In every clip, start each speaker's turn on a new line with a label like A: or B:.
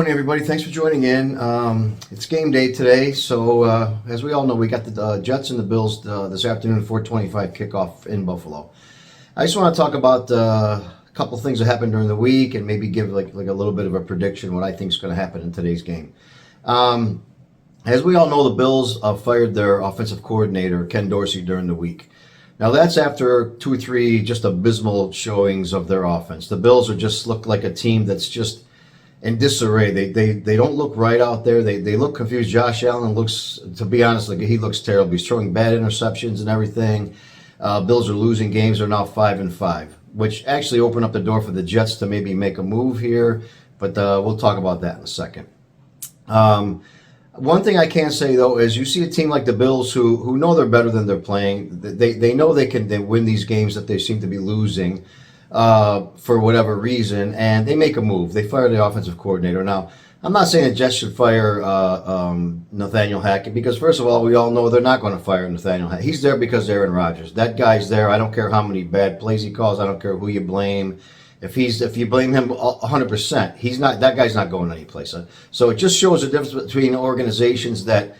A: morning, everybody. Thanks for joining in. It's game day today, so as we all know, we got the Jets and the Bills this afternoon, 4:25 kickoff in Buffalo. I just want to talk about a couple things that happened during the week and maybe give like a little bit of a prediction what I think is going to happen in today's game. As we all know, the Bills fired their offensive coordinator, Ken Dorsey, during the week. Now that's after 2 or 3 just abysmal showings of their offense. The Bills are just look like a team that's just in disarray. They don't look right out there. They look confused. Josh Allen looks, to be honest, like he looks terrible. He's throwing bad interceptions and everything. Bills are losing games. They're now 5-5, which actually opened up the door for the Jets to maybe make a move here. But we'll talk about that in a second. One thing I can say though is you see a team like the Bills who know they're better than they're playing. They know they win these games that they seem to be losing. For whatever reason, and they make a move. They fire the offensive coordinator. Now, I'm not saying the Jets should fire Nathaniel Hackett because, first of all, we all know they're not going to fire Nathaniel Hackett. He's there because Aaron Rodgers. That guy's there. I don't care how many bad plays he calls. I don't care who you blame. If you blame him 100%, he's not. That guy's not going anyplace. So it just shows the difference between organizations that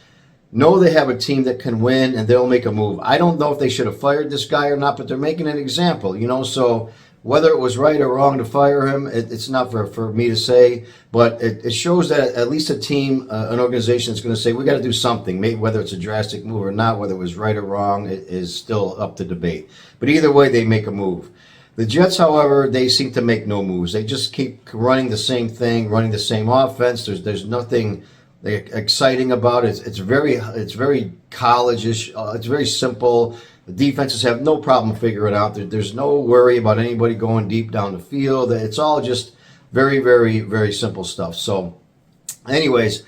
A: know they have a team that can win and they'll make a move. I don't know if they should have fired this guy or not, but they're making an example. So. Whether it was right or wrong to fire him, it's not for me to say, but it shows that at least a team, an organization is going to say, we got to do something. Maybe whether it's a drastic move or not, whether it was right or wrong, it is still up to debate. But either way, they make a move. The Jets, however, they seem to make no moves. They just keep running the same thing, running the same offense. There's nothing exciting about it. It's very college-ish. It's very simple. The defenses have no problem figuring it out. There's no worry about anybody going deep down the field. It's all just very, very, very simple stuff. So, anyways,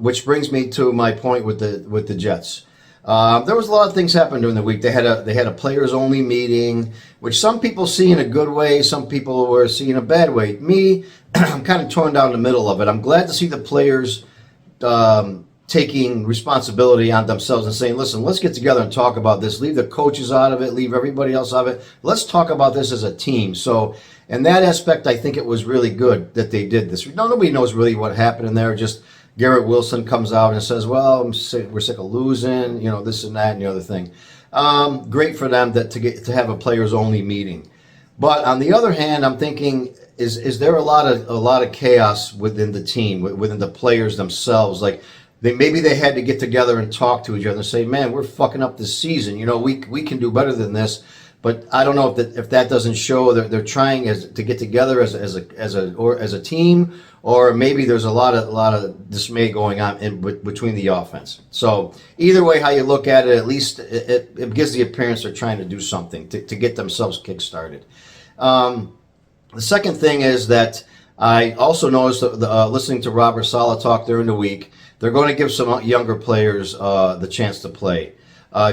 A: which brings me to my point with the Jets. There was a lot of things happened during the week. They had a players only meeting, which some people see in a good way, some people were seeing in a bad way. Me, I'm kind of torn down the middle of it. I'm glad to see the players taking responsibility on themselves and saying, listen, let's get together and talk about this. Leave the coaches out of it. Leave everybody else out of it. Let's talk about this as a team. So in that aspect, I think it was really good that they did this. Nobody knows really what happened in there. Just Garrett Wilson comes out and says, well, we're sick of losing, this and that and the other thing. Great for them to have a players-only meeting. But on the other hand, I'm thinking, is there a lot of chaos within the team, within the players themselves? Like, maybe they had to get together and talk to each other and say, man, we're fucking up this season. We can do better than this. But I don't know if that doesn't show that they're trying to get together as a team, or maybe there's a lot of dismay going on between the offense. So either way, how you look at it, at least it gives the appearance they're trying to do something to get themselves kick-started. The second thing is that I also noticed listening to Robert Saleh talk during the week, they're going to give some younger players the chance to play.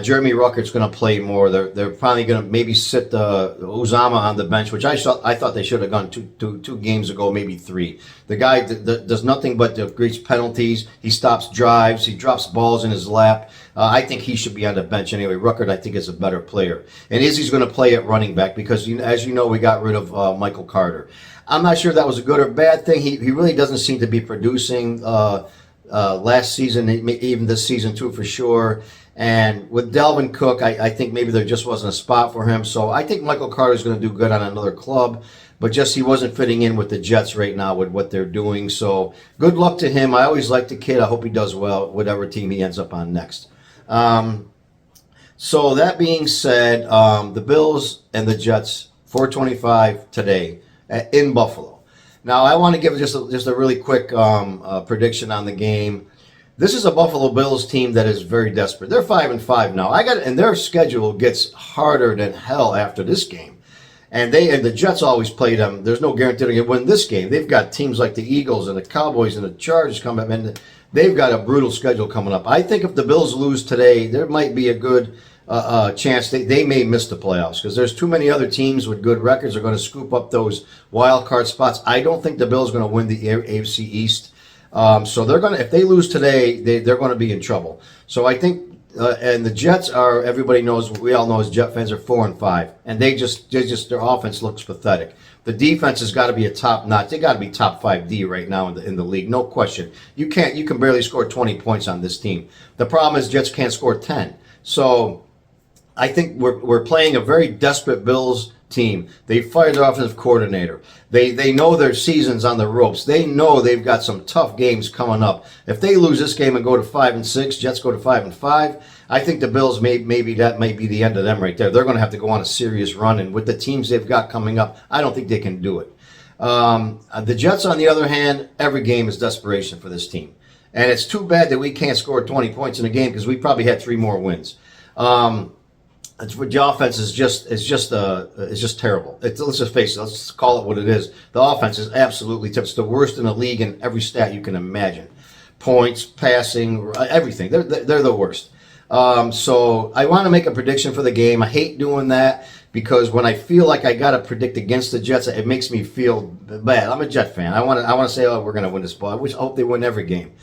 A: Jeremy Ruckert's going to play more. They're probably going to maybe sit Uzama on the bench, which I thought they should have gone two games ago, maybe 3. The guy does nothing but creates penalties. He stops drives. He drops balls in his lap. I think he should be on the bench anyway. Ruckert, I think, is a better player. And Izzy's going to play at running back because, as you know, we got rid of Michael Carter. I'm not sure if that was a good or bad thing. He really doesn't seem to be producing last season, even this season too, for sure. And with Dalvin Cook, I think maybe there just wasn't a spot for him. So I think Michael Carter is going to do good on another club, but just he wasn't fitting in with the Jets right now with what they're doing. So good luck to him. I always like the kid. I hope he does well, whatever team he ends up on next. So that being said, the Bills and the Jets, 4:25 today in Buffalo. Now I want to give just a really quick prediction on the game. This is a Buffalo Bills team that is very desperate. They're 5-5 now. And their schedule gets harder than hell after this game. And the Jets always play them. There's no guarantee they're going to win this game. They've got teams like the Eagles and the Cowboys and the Chargers coming up, and they've got a brutal schedule coming up. I think if the Bills lose today, there might be a good chance they may miss the playoffs because there's too many other teams with good records are going to scoop up those wild card spots. I don't think the Bills are going to win the AFC East. So they're going to, if they lose today, they're going to be in trouble. So I think and the Jets are, everybody knows, we all know as Jet fans are 4-5, and they just their offense looks pathetic. The defense has got to be a top notch. They got to be top 5D right now in the league, no question. You can barely score 20 points on this team. The problem is Jets can't score 10. So I think we're playing a very desperate Bills team. They fired their offensive coordinator. They know their season's on the ropes. They know they've got some tough games coming up. If they lose this game and go to 5-6, Jets go to 5-5, I think the Bills maybe that might be the end of them right there. They're going to have to go on a serious run, and with the teams they've got coming up, I don't think they can do it. The Jets, on the other hand, every game is desperation for this team, and it's too bad that we can't score 20 points in a game because we probably had 3 more wins. The offense is just terrible. Let's just face it. Let's call it what it is. The offense is absolutely terrible. It's the worst in the league in every stat you can imagine. Points, passing, everything. They're the worst. So I want to make a prediction for the game. I hate doing that because when I feel like I got to predict against the Jets, it makes me feel bad. I'm a Jet fan. I want to say, oh, we're going to win this ball. I hope they win every game.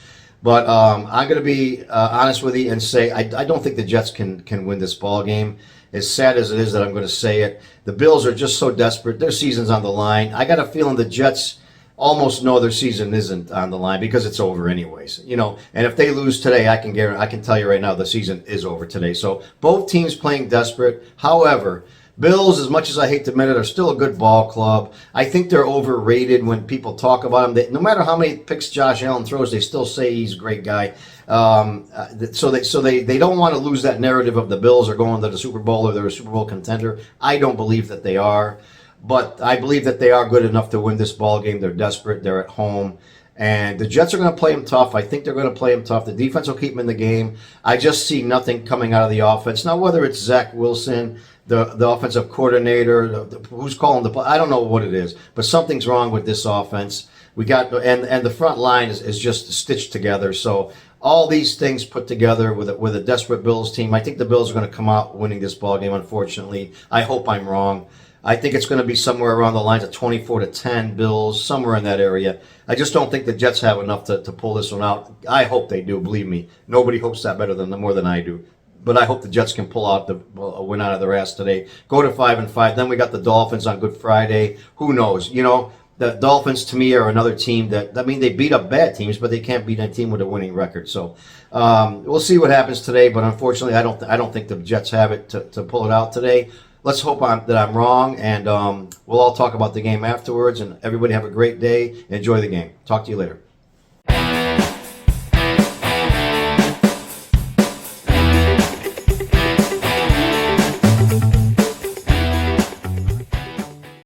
A: But I'm going to be honest with you and say I don't think the Jets can win this ball game. As sad as it is that I'm going to say it, the Bills are just so desperate. Their season's on the line. I got a feeling the Jets almost know their season isn't on the line because it's over anyways. And if they lose today, I can tell you right now the season is over today. So both teams playing desperate. However, Bills, as much as I hate to admit it, are still a good ball club. I think they're overrated when people talk about them. No matter how many picks Josh Allen throws, they still say he's a great guy. So they don't want to lose that narrative of the Bills are going to the Super Bowl or they're a Super Bowl contender. I don't believe that they are, but I believe that they are good enough to win this ball game. They're desperate. They're at home. And the Jets are going to play them tough. I think they're going to play them tough. The defense will keep them in the game. I just see nothing coming out of the offense. Now, whether it's Zach Wilson, the offensive coordinator, who's calling the play, I don't know what it is, but something's wrong with this offense. We got and the front line is just stitched together. So all these things put together with a desperate Bills team, I think the Bills are going to come out winning this ball game. Unfortunately, I hope I'm wrong. I think it's going to be somewhere around the lines of 24-10 Bills, somewhere in that area. I just don't think the Jets have enough to pull this one out. I hope they do. Believe me, nobody hopes that more than I do. But I hope the Jets can pull out a win out of their ass today. Go to 5-5. Then we got the Dolphins on Good Friday. Who knows? The Dolphins to me are another team they beat up bad teams, but they can't beat a team with a winning record. So we'll see what happens today. But unfortunately, I don't think the Jets have it to pull it out today. Let's hope that I'm wrong, and we'll all talk about the game afterwards. And everybody have a great day. Enjoy the game. Talk to you later.